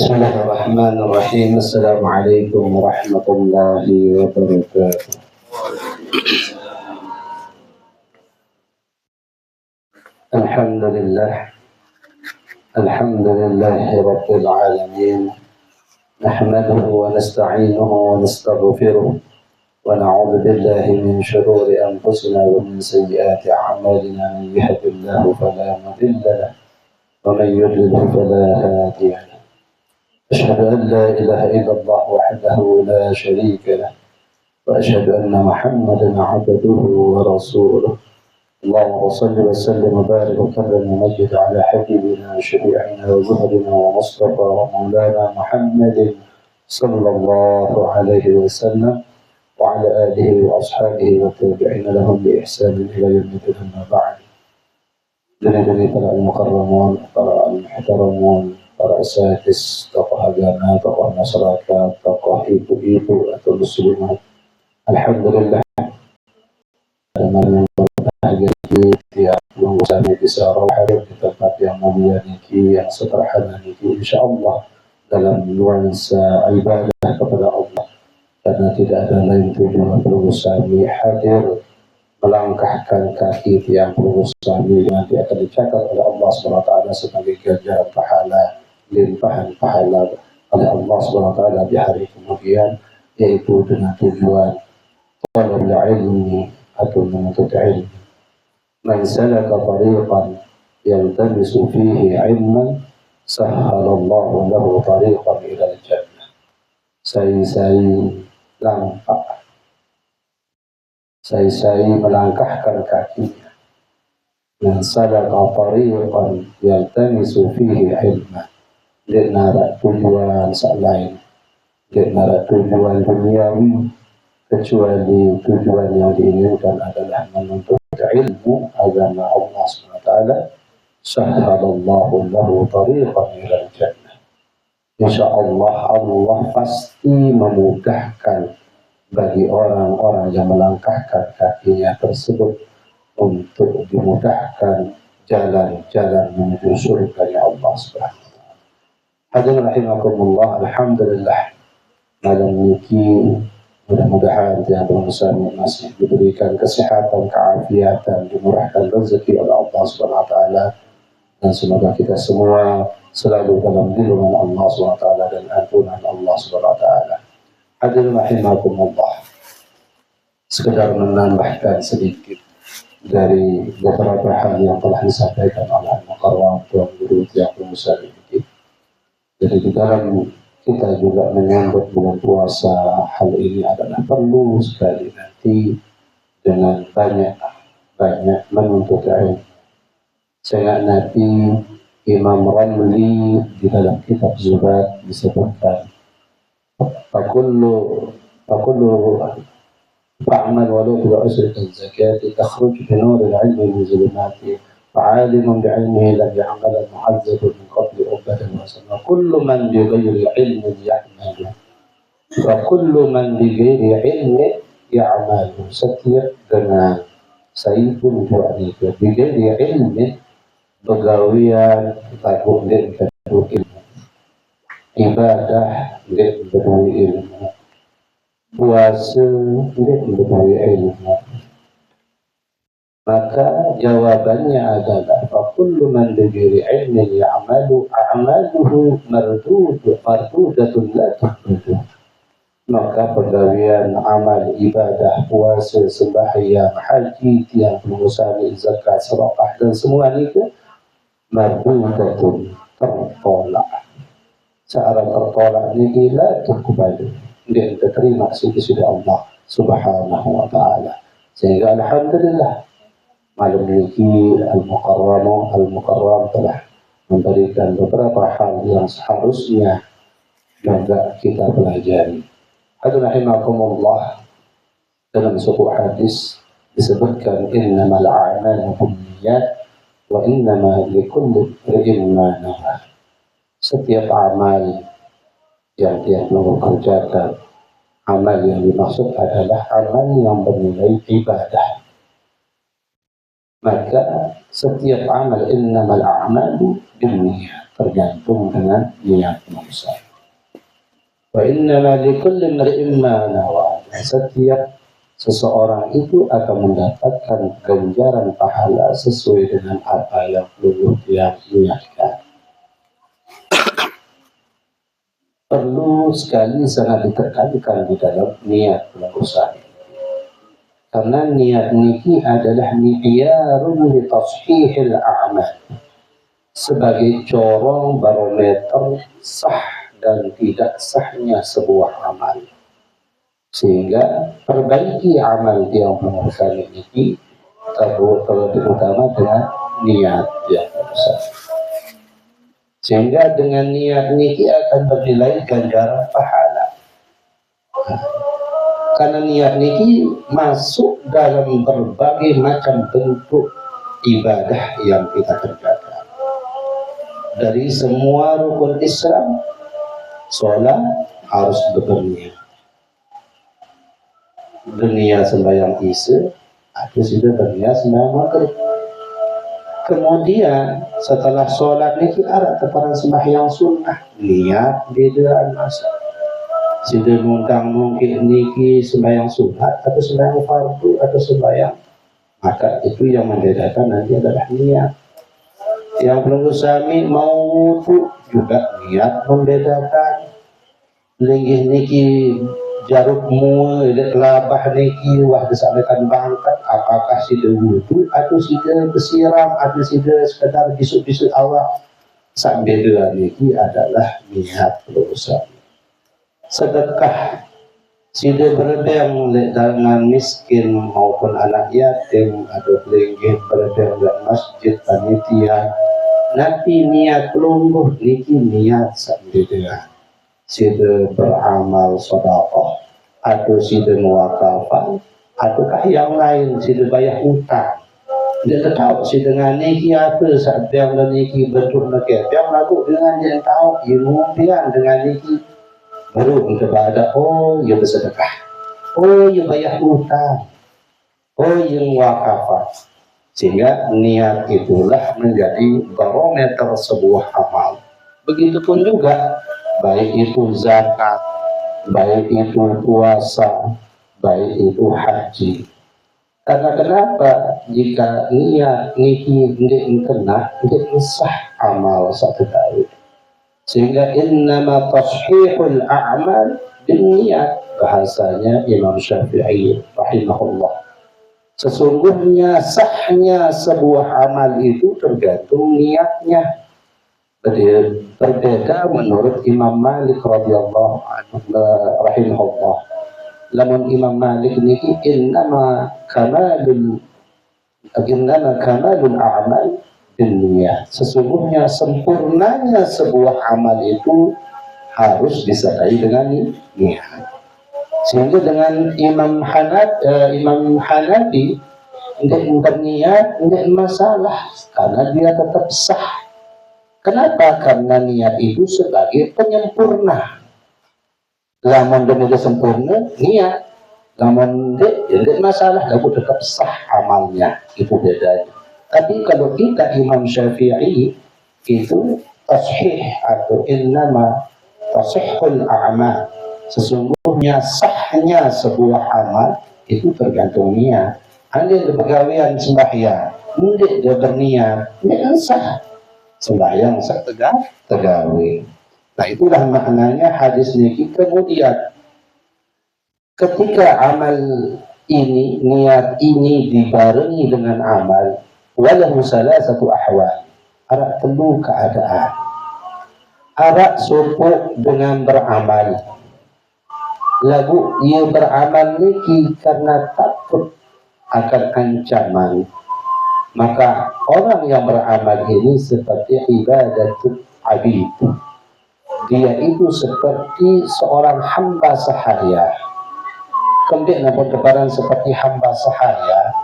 بسم الله الرحمن الرحيم. السلام عليكم ورحمة الله وبركاته. الحمد لله رب العالمين، نحمده ونستعينه ونستغفره ونعوذ بالله من شرور أنفسنا ومن سيئات أعمالنا، من يهد الله فلا مضل له ومن يضلل فلا هادي له. أشهد أن لا إله إلا الله وحده لا شريك له، وأشهد أن محمدا عبده ورسوله. اللهم صل وسلم وبارك وكرم ومجد على حبيبنا وشفيعنا وزهرنا ومصطفى ومولانا محمد صلى الله عليه وسلم وعلى آله وأصحابه والتابعين لهم بإحسان إلى يوم الدين. أما بعد. Demi para al-mukarramun, para al-muhtaramun, para asatidz, tokoh agama, tokoh masyarakat, tokoh ibu-ibu atau muslimat, alhamdulillah dengan bahagia kita bersama bisa hadir di tempat yang mulia niki, yang sederhana niki, insyaallah dalam nuansa ibadah kepada Allah, karena tidak ada lain tujuan berusaha hadir melangkahkan kaki tiang berusaha nanti akan dicatat oleh Allah SWT sebagai ganjaran pahala, limpahan pahala oleh Allah SWT di hari kemudian, yaitu dengan tujuan talabul ilmi atau menuntut ilmu. Man salaka tariqan yaltamisu fihi ilman sahhalallahu lahu tariqan ila al-jannah. Saya melangkahkan kakinya. Man salaka tariqan yaltamisu fihi ilman. Dia narak tujuan selain, dia narak tujuan duniawi, kecuali tujuan yang diinginkan adalah menuntut ilmu agama Allah SWT. Sahhalallahu lahu tariqan ila al-jannah. InsyaAllah Allah pasti memudahkan bagi orang-orang yang melangkahkan kakinya tersebut untuk dimudahkan jalan-jalan menuju surga Allah Subhanahu wa taala. Hadirin rahimakumullah, alhamdulillah malam niki mudah-mudahan yang bersama masih diberikan kesehatan, keafiatan, dimurahkan rezeki oleh Allah Subhanahu wa taala, dan semoga kita semua selalu dalam lindungan Allah Subhanahu wa taala dan ampunan Allah Subhanahu wa taala. Hadirin rahimakumullah, sekedar menambahkan sedikit dari beberapa hal yang telah disampaikan oleh Mukarram Tuan Guru Tiap Musa ini. Jadi di dalam kita juga menyambut bulan puasa, hal ini adalah perlu sekali nanti dengan banyak menuntut ilmu. Saya Nabi Imam Ramli di dalam kitab Zuhad disebutkan, Fakullu fa'amal walau bi'usri az-zakati takhruj bi nur al-'ilmi min zulumati fa'alimun bi'ilmihi lam ya'mal mu'azzabun min qabli ubadan wa sanna kullu man bi ghairi ilmin ya'malu wa kullu man bi ghairi ilmin ya'malu. Setiap dengan sayyidun ju'ani bi ghairi ilmin begawian takut dan ilmu, ibadah dan berdua ilmu, puasa dan berdua ilmu. Maka jawabannya adalah fakullu man bighairi ilmin ya'malu a'maluhu mardudatun la tuhbatu. Maka pegawaian amal ibadah, puasa, sembahyang, haji, tiang pengusaha, zakat, sedekah dan semua itu mardudatun, tertolak. Seorang tertolak ini la tuqbalu, dia diterima sisi Allah Subhanahu wa taala. Sehingga alhamdulillah malam ini al-mukarram telah memberikan beberapa hal yang seharusnya juga kita pelajari. Hadirin rahimakumullah, dalam sebuah hadis disebutkan innamal a'malu binniyat wa innama likulli imrin ma nawa. Setiap amal yang dia mengerjakan, amal yang dimaksud adalah amal yang bernilai ibadah. Maka Setiap amal innamal a'malu binniyat, tergantung dengan niat manusia. Wa innama likulli imri'in ma nawa. Setiap seseorang itu akan mendapatkan ganjaran pahala sesuai dengan apa yang perlu dia niatkan. Perlu sekali sangat ditekankan di dalam niat berusaha. Karena niat niki adalah mi'yarun li tashihil a'mal, sebagai corong barometer sah dan tidak sahnya sebuah amal. Sehingga perbaiki amal yang mengusaha ini terlebih utama dengan niat yang besar. Sehingga dengan niat niki akan bernilai ganjaran pahala. Karena niat niki masuk dalam berbagai macam bentuk ibadah yang kita kerjakan. Dari semua rukun Islam, sholat harus berniat. Berniat sembahyang isya, atau sudah berniat sembahyang maghrib. Kemudian setelah sholat niki ada kepada sembahyang sunnah, niat bedaan masa. Sudah mungkin niki sembahyang sunat atau sembahyang fardu atau sembahyang, maka itu yang membedakan nanti adalah niat. Yang perlu sami mau wudu juga niat membedakan. Linggih niki jaruk mua labah niki wah disampaikan bangkat, apakah sudah wudu atau sudah bersiram atau sudah sekedar bisuk-bisuk awak. Sak beda niki adalah niat perlu sami. Sedekah sudah beredang dengan miskin maupun anak yatim atau linggih beredang di masjid panitia, nanti niat lungguh niki niat sendirian. Sudah beramal sedekah atau sudah muwakafah ataukah yang lain sudah bayar hutang. Dia tahu si dengan niki apa saat yang niki bentuk niki yang lagu dengan dia tahu ilmu dia dengan niki baru kepada yang bersedekah, yang bayar hutang, yang wakafah. Sehingga niat itulah menjadi barometer sebuah amal. Begitupun juga baik itu zakat, baik itu puasa, baik itu haji. Karena kenapa? Jika niat niki tidak kena, tidak sah amal satu kali. Sehingga innama tashihul a'mal binniyat, bahasanya Imam Syafi'i rahimahullah. Sesungguhnya sahnya sebuah amal itu tergantung niatnya. Berbeda menurut Imam Malik radhiyallahu anhu rahimahullah. Lamun Imam Malik niki innama kamalul a'mal niat. Sesungguhnya sempurnanya sebuah amal itu harus disertai dengan niat. Sehingga dengan Imam Hanafi tidak berniat tidak masalah karena dia tetap sah. Kenapa? Karena niat itu sebagai penyempurna. Lamun dia sempurna niat, lamun tidak masalah, lalu tetap sah amalnya. Itu bedanya. Tapi kalau kita Imam Syafi'i itu tashih atau innama tashihul a'mal, sesungguhnya sahnya sebuah amal itu tergantung niat. Andai berpegawaian sembahyang, ndik dia berniat, ndik sah sembahyang sah tegawai. Nah itulah maknanya hadis niki. Kemudian ketika amal ini, niat ini dibarengi dengan amal, walahu salasatu ahwal, ada telu keadaan. Ada sopok dengan beramal, lagu ia beramal niki karena takut akan ancaman, maka orang yang beramal ini seperti ibadatul abid, dia itu seperti seorang hamba sahaya. Kemudian nampak kebaran seperti hamba sahaya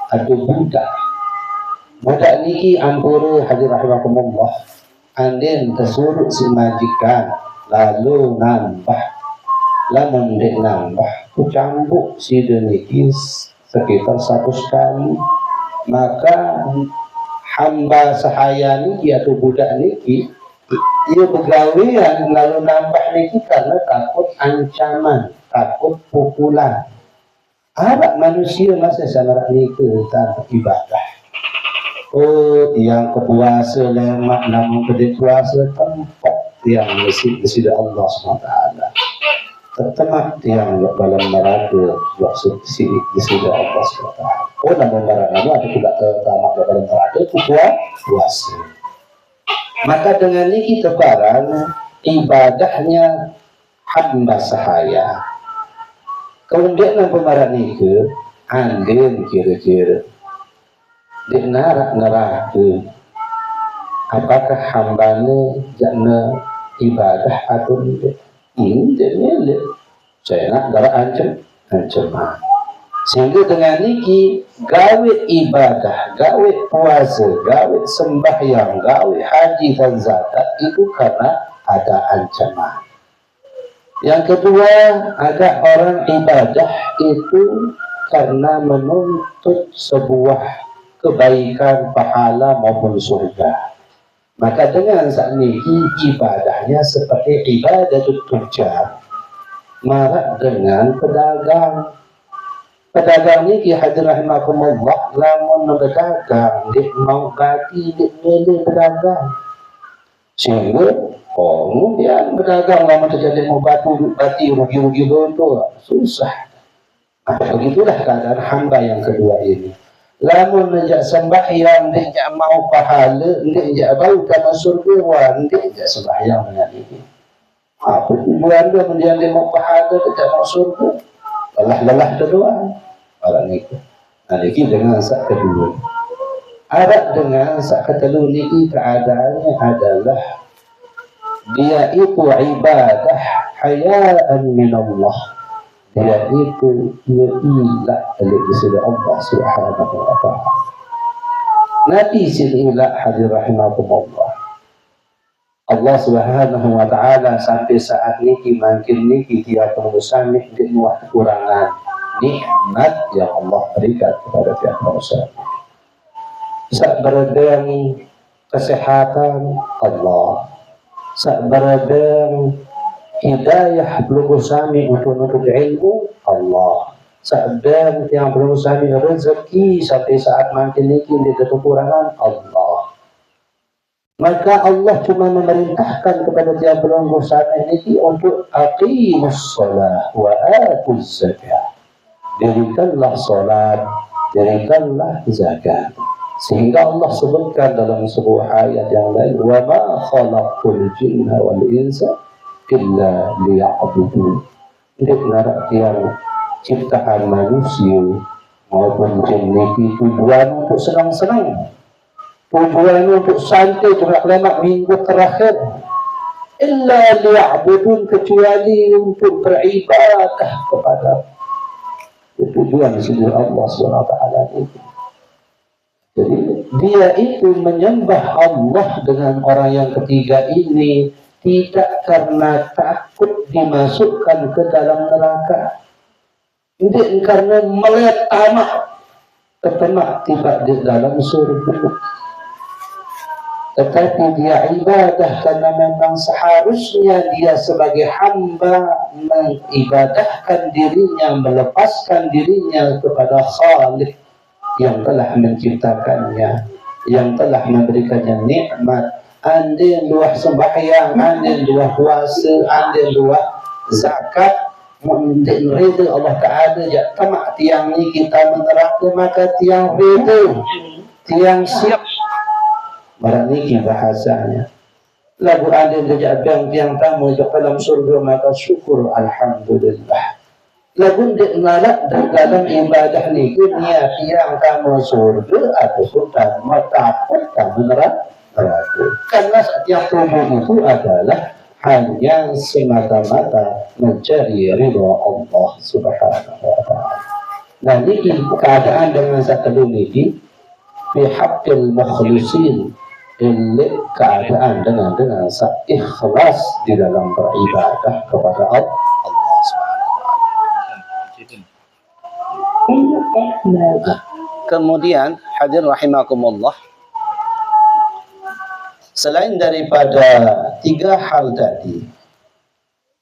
atau budak. Budak niki ampura hadir rahimahumullah, andin tersuruh si majikan lalu nambah, lamun dek nambah ku cambuk si deniki sekitar 100 kali, maka hamba sahaya niki atau budak niki ia bergawian lalu nambah niki karena takut ancaman, takut pukulan. Ada manusia masa sangat niki tentang ibadah. Oh, yang kepuasa lemak namun kedai puasa tempat yang mesti Allah SWT. Tetemak yang dalam neraka maksud sini disini Allah SWT. Oh, namun neraka ada tidak tertamak dalam neraka itu puasa. Maka dengan ini kita barang ibadahnya hamba sahaya. Kemudian yang pemarah itu andin kira-kira di neraka. Apakah hambanya jana ibadah atau tidak? Ini saya nak gara ancaman. Sehingga dengan niki gawe ibadah, gawe puasa, gawe sembahyang, gawe haji dan zakat itu karena ada ancaman. Yang kedua, ada orang ibadah itu karena menuntut sebuah kebaikan, pahala maupun surga. Maka dengan saat ini ibadahnya seperti ibadatul tujar, marak dengan pedagang. Pedagang ni ki hadir rahimakumullah lamun berdagang dia mau bagi dia milih berdagang. Sehingga kemudian berdagang lamun terjadi mau bati rugi-rugi tu susah. Begitulah keadaan hamba yang kedua ini. Lamun menjak sembahyang dia mau pahala, dia bau tanah surga wan, dia sembahyang dengan ini. Apa tujuan dia menjadi dia mau pahala dia mau surga? Lelah kedua orang itu. Nah, ini dengan sak kedua. Ada dengan sak kedua ini keadaannya adalah dia itu ibadah hayaan min Allah. Dia itu ia ilah dari sisi Allah Subhanahu wa taala. Nabi sila hadir rahimakumullah. Allah Subhanahu wa taala sampai saat ini makin niki dia pengusamih di luar kekurangan nikmat yang Allah berikan kepada tiap manusia. Saat beredang kesehatan Allah, saat beredang hidayah pengusamih untuk ilmu Allah, saat yang pengusamih rezeki sampai saat makin niki dia kekurangan Allah. Maka Allah cuma memerintahkan kepada tiap pelanggar saat ini untuk aqimus shalah wa atuz zakah. Dirikanlah salat, dirikanlah zakat. Sehingga Allah sebutkan dalam sebuah ayat yang lain, wa ma khalaqul jinna wal insa illa liya'budun. Ini narak yang ciptaan manusia maupun jin ini tujuan untuk senang-senang. Tujuan untuk santai untuk lemak minggu terakhir illa liya'budun kecuali untuk beribadah kepada tujuan sisi Allah SWT itu. Jadi dia itu menyembah Allah dengan orang yang ketiga ini tidak karena takut dimasukkan ke dalam neraka, tidak karena melihat tamak tertemak tiba di dalam surga. Tetapi dia ibadah karena memang seharusnya dia sebagai hamba mengibadahkan dirinya, melepaskan dirinya kepada Khalik yang telah menciptakannya, yang telah memberikannya nikmat. Andin luah sembahyang, andin luah puasa, andin luah zakat, andin rida Allah Ta'ala jak tamak tiang ni kita meneraka maka tiang rida, tiang siap. Barang ini bahasanya. Lagu ada jejak yang tamu di dalam surga maka syukur alhamdulillah. Lagu nak dalam ibadah ni niat yang kamu surga atau tamu takut kamu neraka. Karena setiap tubuh itu adalah hanya semata-mata mencari ridha Allah Subhanahu wa taala. Nah, ini keadaan dengan satu ini fi haqqil mukhlisin. Ini keadaan dengan ikhlas di dalam beribadah kepada Allah SWT. Kemudian hadir rahimakumullah, Selain daripada tiga hal tadi,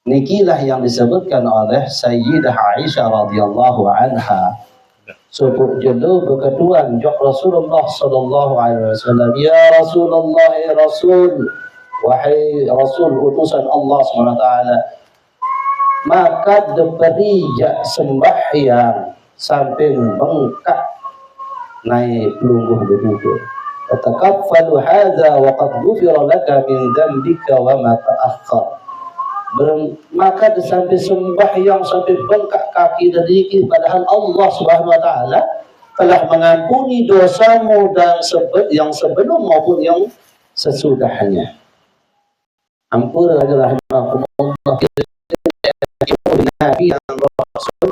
nikilah yang disebutkan oleh Sayyidah Aisyah radhiyallahu anha. Sebut jelu berkeduan jok Rasulullah sallallahu alaihi wasallam, ya Rasulullah, ya Rasul, wahai Rasul utusan Allah SWT, maka diberi jak sembahyang sampai bengkak naik lungguh begitu. Takaffalu hadza wa qad ghufira laka min dhanbika wa ma ta'akhkhar. Maka sampai sembahyang sampai bengkak kaki dan gigi, padahal Allah Subhanahu wa taala telah mengampuni dosamu dan yang sebelum maupun yang sesudahnya. Ampun adalah rahmatullah Nabi dan Rasul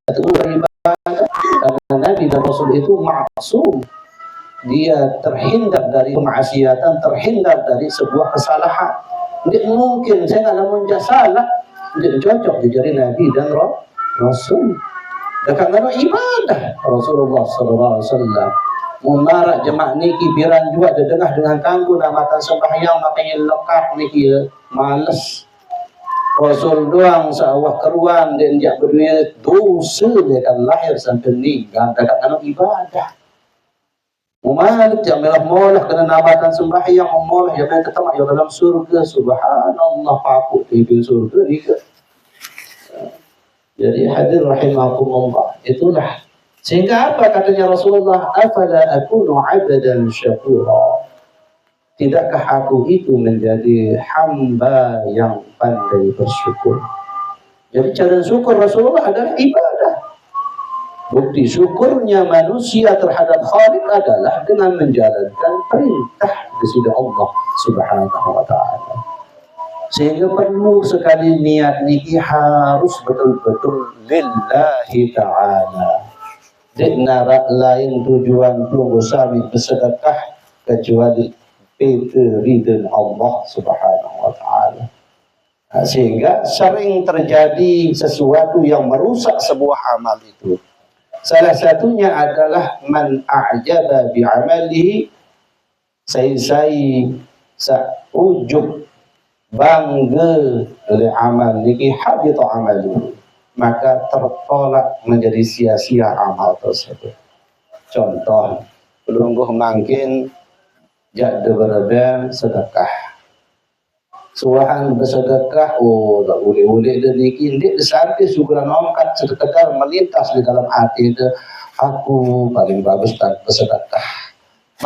itu beribadah, karena Nabi dan Rasul itu maksum. Dia terhindar dari kemaksiatan, terhindar dari sebuah kesalahan. Tidak mungkin saya nggak namun salah, tidak cocok dijadi Nabi dan Rasul. Dekat dengan ibadah Rasulullah Sallallahu Alaihi Wasallam menarak jemaah niki biran juga dedengah dengan kanggu namatan sembahyang makanya lekap niki males. Rasul doang sawah keruan dan jak berdua dosa dia kan lahir sampai meninggal dekat dengan ibadah. Umalik yang melah-molah kena nabatan sembahyang memolah yang ketemu yang dalam surga, subhanallah, paku di surga juga. Jadi hadir rahimahumullah, itulah sehingga apa katanya Rasulullah, afala akunu abdan syakura, tidakkah aku itu menjadi hamba yang pandai bersyukur. Jadi cara syukur Rasulullah adalah ibadah. Bukti syukurnya manusia terhadap Khalik adalah dengan menjalankan perintah dari Allah Subhanahu wa taala. Sehingga perlu sekali niat niki harus betul-betul lillahi taala. Dikna lain tujuan tunggu sami bersedekah kecuali itu ridha Allah Subhanahu wa taala. Sehingga sering terjadi sesuatu yang merusak sebuah amal itu. Salah satunya adalah man a'jaba bi'amalihi, ujub bangga oleh amal niki habita amaluhu, maka tertolak menjadi sia-sia amal tersebut. Contoh, pelungguh mangkin jada berada sedekah. Suahan bersedekah, oh tak boleh-boleh dan dikindik sampai syukuran ongkat sedekah melintas di dalam hati itu, aku paling bagus tak bersedekah.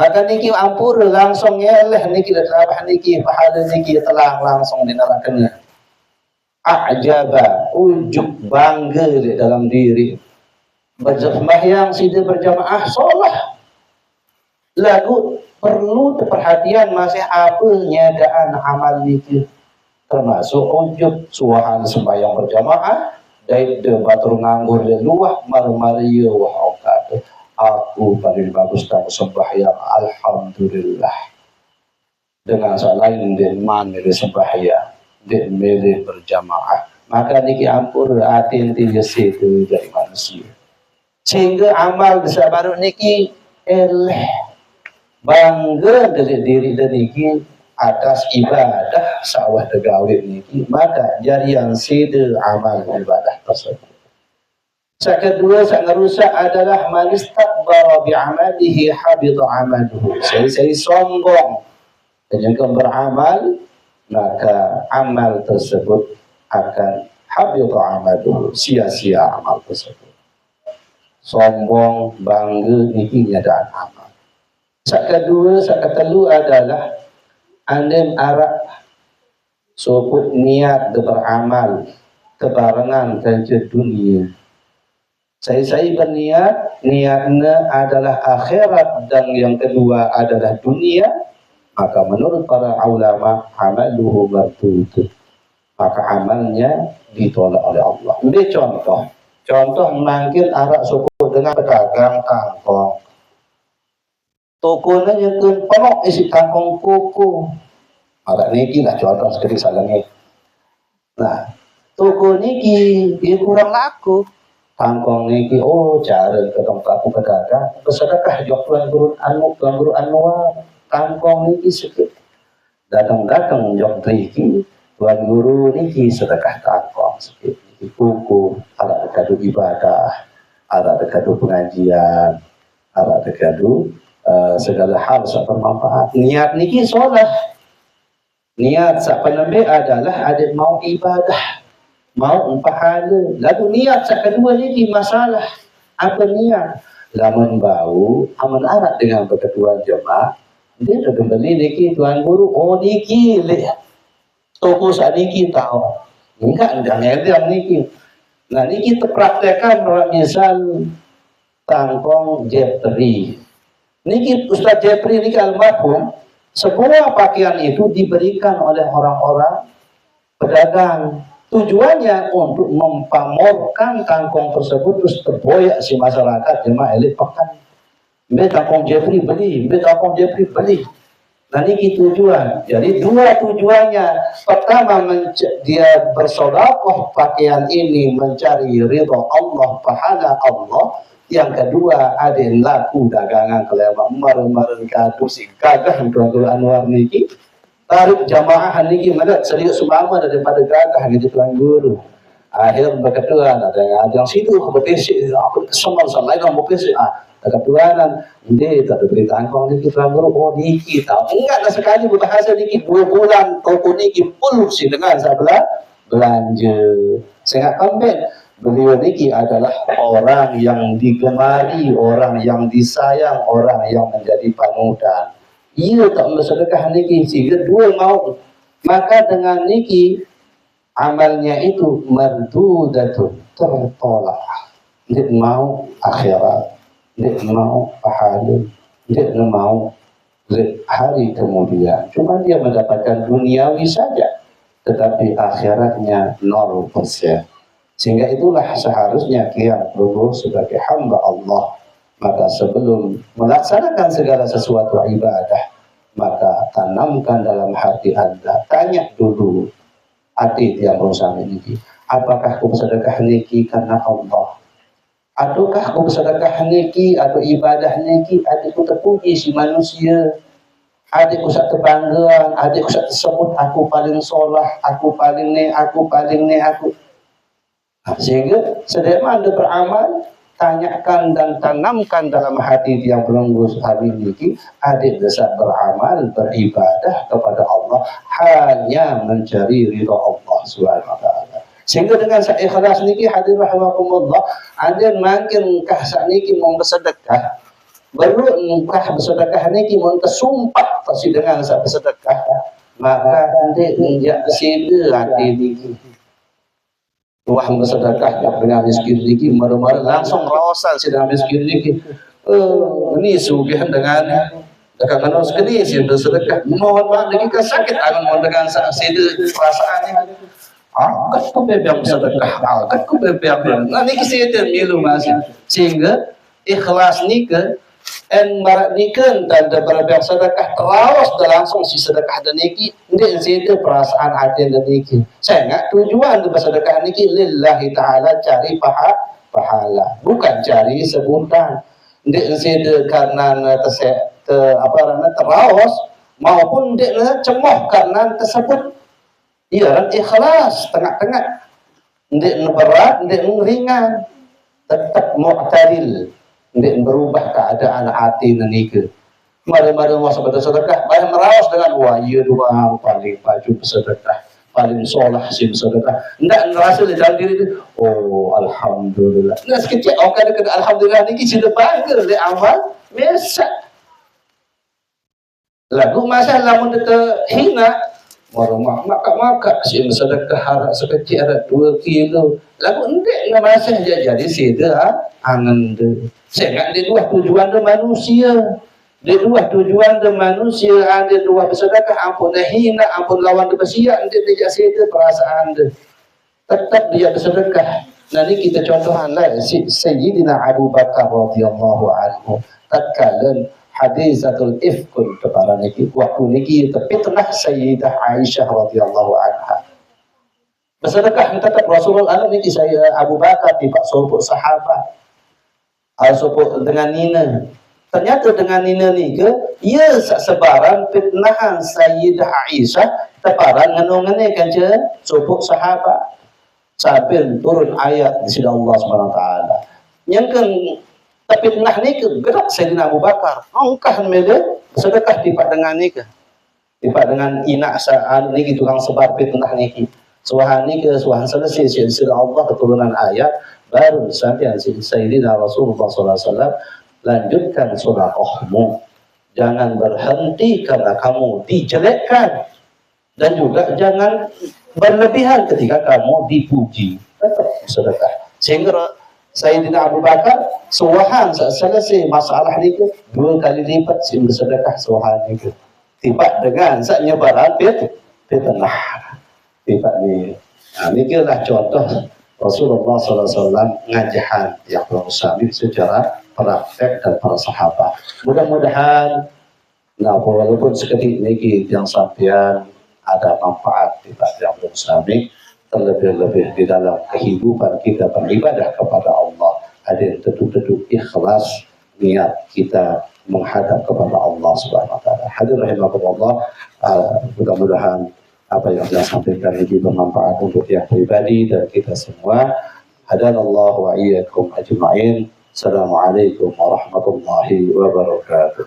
Maka niki ampur langsung ngeleh niki dah niki pahala niki telah langsung dinarakan. A'jaba, ujub bangga di dalam diri. Bersembahyang sida berjamaah solah. Lagu perlu perhatian masih apa nyadaan amal niki, termasuk ujub suahan sembahyang berjamaah dari batur nganggur dan luah mar-maria wah kata aku paling bagus dalam sembahyang alhamdulillah, dengan soal lain dan man milih sembahyang dan milih berjamaah, maka niki ampur hati inti itu dari manusia sehingga amal bisa baru niki eleh bangga dari diri niki atas ibadah sawah tegawih niki, maka jarian sida amal ibadah tersebut. Kedua, yang rusak adalah manistakbara bi'amalihi habita amaluhu. Saya sombong dan yang beramal, maka amal tersebut akan habita amaluhu, sia-sia amal tersebut. Sombong, bangga niki nyadaan amal. Kedua, ketelu adalah andem arak soput niat beramal kebarengan dan dunia. Saya berniat, niatnya adalah akhirat dan yang kedua adalah dunia, maka menurut para ulama amaluhu mardud, maka amalnya ditolak oleh Allah. Ini contoh mungkin arak soput dengan pedagang kangkong. Toko nya yang penuh isi kangkong koko. Agak niki lah contoh seperti salah ni. Nah, toko niki dia kurang laku. Kangkong niki, oh cara ketemu aku pedagang. Bersedekah jok tuan guru anwar. Kangkong niki sedikit. datang-datang jok driki tuan guru niki sedekah kangkong sikit niki kuku ada dekadu ibadah, ada dekadu pengajian, ada dekadu segala hal sak bermanfaat. Niat niki solah, niat sak penembe adalah ada mau ibadah, mau pahala. Lalu niat sak kedua niki masalah apa niat? Lamun bau aman arat dengan berketuan jemaah dia dah kembali niki tuan guru, oh niki toko sak niki tahu enggak ngedang niki. Nah niki terpraktekan misal tangkong Jeffrey niki, Ustaz Jeffrey niki almarhum, semua pakaian itu diberikan oleh orang-orang pedagang. Tujuannya untuk mempamorkan kangkong tersebut terus terboyak si masyarakat jemaah elit pekan. Mbak kangkong Jeffrey beli, mbak kangkong Jeffrey beli. Nah ini tujuan. Jadi dua tujuannya. Pertama dia bersedekah pakaian ini mencari ridha Allah, pahala Allah. Yang kedua ada laku dagangan kelewat mar-mar kadu si gagah Tuan Anwar niki. Tarik jamaah niki mana serius sumama daripada gagah gitu Tuan Guru. Akhir berketuan ada yang situ berpesik aku kesemal sama lain mau pesik ketuanan dia tak ada berita angkong niki Tuan Guru, oh niki tahu enggak lah sekali berbahasa niki 2 bulan toko niki full sih dengan sebelah belanja. Saya kembali beliau niki adalah orang yang digemari, orang yang disayang, orang yang menjadi panutan. Ia tak bersedekah niki sehingga dua mau, maka dengan niki amalnya itu mardudatun, tertolak. Dia mau akhirat, dia mau pahala, dia mau hari kemudian. Cuma dia mendapatkan duniawi saja, tetapi akhiratnya 0%. Sehingga itulah seharusnya qiyam dulu sebagai hamba Allah. Maka sebelum melaksanakan segala sesuatu ibadah, maka tanamkan dalam hati Anda, tanya dulu hati yang berusaha ini, apakah aku bersedekah niki karena Allah, ataukah aku bersedekah niki atau ibadah niki adikku terpuji si manusia, adikku sak terbanggaan, adikku sak tersebut aku paling solah, aku paling ni, aku paling ni, aku. Sehingga sederhana Anda beramal, tanyakan dan tanamkan dalam hati yang belum hari ini, adik desa beramal, beribadah kepada Allah hanya mencari ridha Allah Subhanahu wa taala. Sehingga dengan ikhlas niki hadir rahimakumullah, ada makin kah sakniki mau bersedekah, baru kah bersedekah niki mau tersumpah pasti dengan bersedekah, maka nanti injak sida hati niki. Wah bersedekah dengan miskin niki mar-mar langsung rawasan si dengan miskin niki. Ini sugihan dengan dekat kanus kini si bersedekah. Mohon maaf niki kan sakit angan mohon dengan sida perasaannya. Kat ku bebek bersedekah, kat ku bebek. Nah niki sida milu masih. Sehingga ikhlas niki en marak niken tanda berabang sedekah terus langsung si sedekah dan niki ndik zida perasaan hati dan niki. Saya ingat tujuan bersedekah niki lillahi taala cari pahala, bukan cari sebutan. Ndik zida karena terus maupun ndik cemoh karena tersebut. Iya ikhlas tengah-tengah. Ndik berat, ndik ringan. Tetap mu'tadil. Ndik berubah keadaan hati nenika. Mari-mari wasa bersedekah, bayang merawas dengan wah iya dua paling baju bersedekah, paling solah sih bersedekah. Ndak ngerasa di dalam diri itu, oh alhamdulillah. Nah sekecil orang kena alhamdulillah niki sudah bangga le amal biasa. Lagu masa lamun kita hina warung maka si bersedekah harap sekecil ada 2 kilo. Lagu ndak ngerasa jadi sida angan de. Saya ingat di dua tujuan de manusia. Di dua tujuan de manusia ada dua bersedekah, ampun hina, ampun lawan de bersia, dia tidak sida perasaan de. Tetap dia bersedekah. Nanti kita contohkan lah Sayyidina Abu Bakar radhiyallahu anhu. Tatkala hadisatul ifkun kepada niki waktu niki terfitnah Sayyidah Aisyah radhiyallahu anha. Bersedekah tetap Rasulullah niki saya Abu Bakar tiba sopo sahabat. Sopo dengan Nina Ternyata dengan ini ke, ia sebaran fitnahan Sayyidah Aisyah teparan ngenungannya kan je supuk sahabat sambil turun ayat di sini Allah SWT. Yang kan fitnah ni ke gerak Sayyidina Abu Bakar. Angkah mele sedekah tipak dengan ni ke. Tipak dengan inak sa'an ni tukang sebar fitnah ni ke. Suahan ni ke suahan selesai silsilah Allah keturunan ayat baru sampai Sayyidina Rasulullah SAW lanjutkan sedekahmu. Jangan berhenti karena kamu dijelekkan dan juga jangan berlebihan ketika kamu dipuji. Tetap sedekah. Sehingga Sayyidina Abu Bakar suahan selesai masalah ni ke 2 kali lipat sehingga sedekah suahan ni ke. Tiba dengan nyebaran fitnah. Tiba ni. Nah, ini adalah contoh Rasulullah SAW ngajahan yang berusaha secara praktek dan para sahabat. Mudah-mudahan, nah walaupun seketik ini yang sampean ada manfaat tidak yang berusaha terlebih-lebih di dalam kehidupan kita beribadah kepada Allah. Ada yang tentu-tentu ikhlas niat kita menghadap kepada Allah Subhanahu wa taala. Hadirin rahimakumullah, mudah-mudahan apa yang saya sampaikan ini bermanfaat untuk yang pribadi dan kita semua. Hadanallahu wa iyyakum ajma'in. Assalamualaikum warahmatullahi wabarakatuh.